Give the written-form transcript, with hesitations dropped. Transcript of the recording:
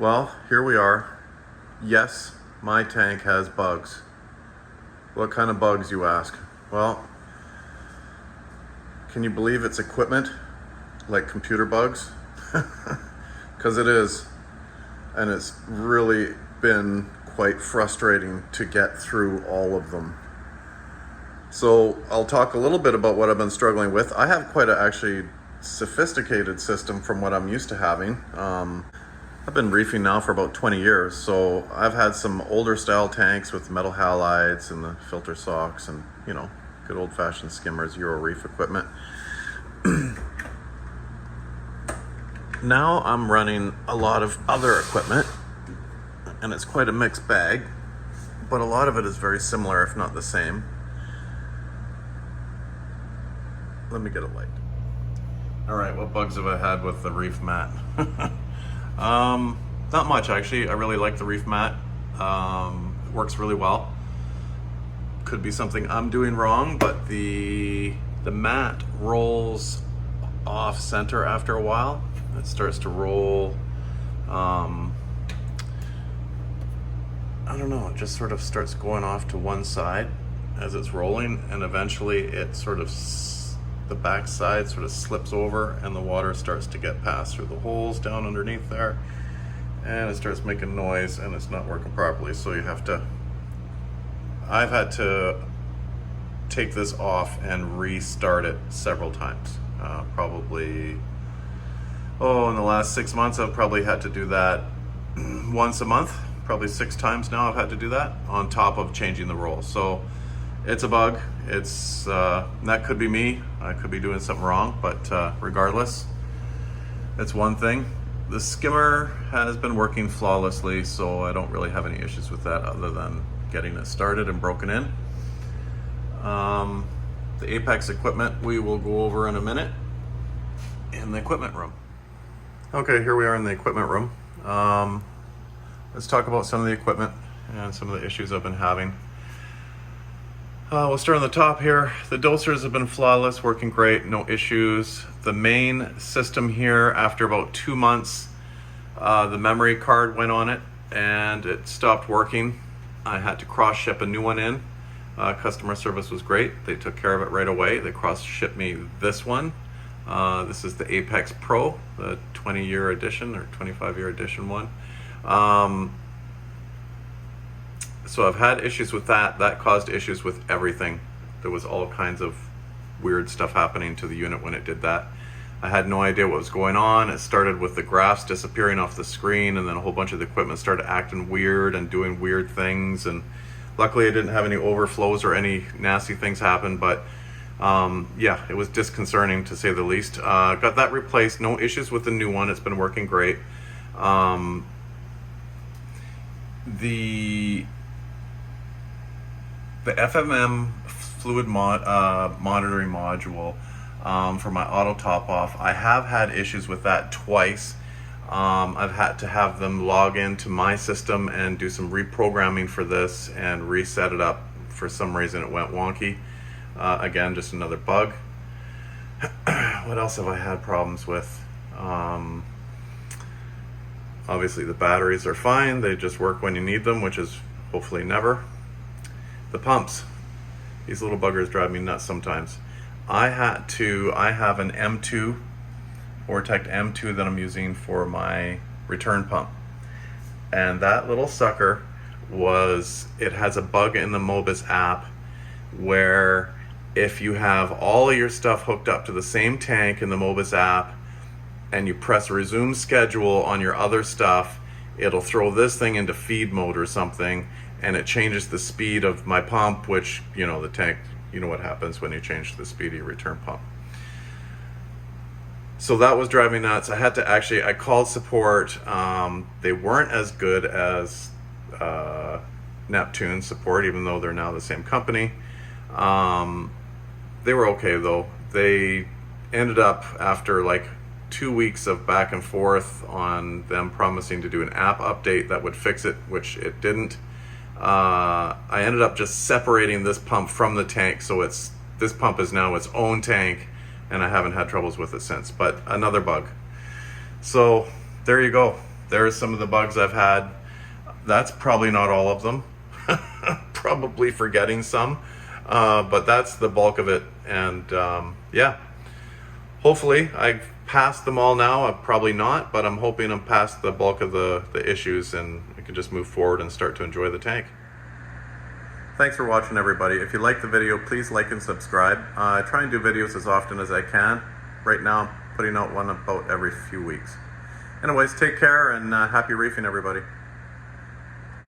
Well, here we are. Yes, my tank has bugs. What kind of bugs, you ask? Well, can you believe it's equipment? Like computer bugs? Because it is. And it's really been quite frustrating to get through all of them. So I'll talk a little bit about what I've been struggling with. I have quite a actually sophisticated system from what I'm used to having. I've been reefing now for about 20 years, so I've had some older style tanks with metal halides and the filter socks and, good old-fashioned skimmers, Euro reef equipment. Now I'm running a lot of other equipment, and it's quite a mixed bag, but a lot of it is very similar, if not the same. Let me get a light. All right, what bugs have I had with the reef mat? Not much actually. I really like the reef mat. It works really well. Could be something I'm doing wrong, but the mat rolls off center after a while. It starts to roll. I don't know. It just sort of starts going off to one side as it's rolling, and eventually it sort of the back side sort of slips over and the water starts to get passed through the holes down underneath there, and it starts making noise and it's not working properly. So I've had to take this off and restart it several times. Probably, in the last 6 months I've probably had to do that once a month, probably 6 times now I've had to do that on top of changing the roll. So it's a bug. It's that could be me. I could be doing something wrong, but regardless, it's one thing. The skimmer has been working flawlessly, so I don't really have any issues with that other than getting it started and broken in. The Apex equipment we will go over in a minute in the equipment room. Okay, here we are in the equipment room. Let's talk about some of the equipment and some of the issues I've been having. We'll start on the top here. The dosers have been flawless, working great, no issues. The main system here, after about 2 months, the memory card went on it and it stopped working. I had to cross ship a new one in. Customer service was great. They took care of it right away. They cross shipped me this one. This is the Apex Pro, the 20-year edition or 25-year edition one. So I've had issues with that. That caused issues with everything. There was all kinds of weird stuff happening to the unit when it did that. I had no idea what was going on. It started with the graphs disappearing off the screen, and then a whole bunch of the equipment started acting weird and doing weird things. And luckily I didn't have any overflows or any nasty things happen, but yeah, it was disconcerting to say the least. Got that replaced. No issues with the new one. It's been working great. The FMM fluid monitoring module for my auto top off, I have had issues with that twice. I've had to have them log into my system and do some reprogramming for this and reset it up. For some reason it went wonky. Again, just another bug. What else have I had problems with? Obviously the batteries are fine. They just work when you need them, which is hopefully never. The pumps, these little buggers drive me nuts sometimes. I have an M2, Ortec M2 that I'm using for my return pump. And that little sucker it has a bug in the Mobis app where if you have all of your stuff hooked up to the same tank in the Mobis app and you press resume schedule on your other stuff, it'll throw this thing into feed mode or something, and it changes the speed of my pump, which, the tank, what happens when you change the speed of your return pump. So that was driving me nuts. I called support. They weren't as good as Neptune support, even though they're now the same company. They were okay though. They ended up, after like 2 weeks of back and forth on them promising to do an app update that would fix it, which it didn't. I ended up just separating this pump from the tank, so this pump is now its own tank, and I haven't had troubles with it since. But another bug. So there you go. there's some of the bugs I've had. That's probably not all of them. Probably forgetting some, but that's the bulk of it. And yeah, hopefully I've passed them all now. I'm probably not, but I'm hoping I'm past the bulk of the issues and we can just move forward and start to enjoy the tank. Thanks for watching, everybody. If you like the video, please like and subscribe. I try and do videos as often as I can. Right now I'm putting out one about every few weeks. Anyways, take care and happy reefing, everybody.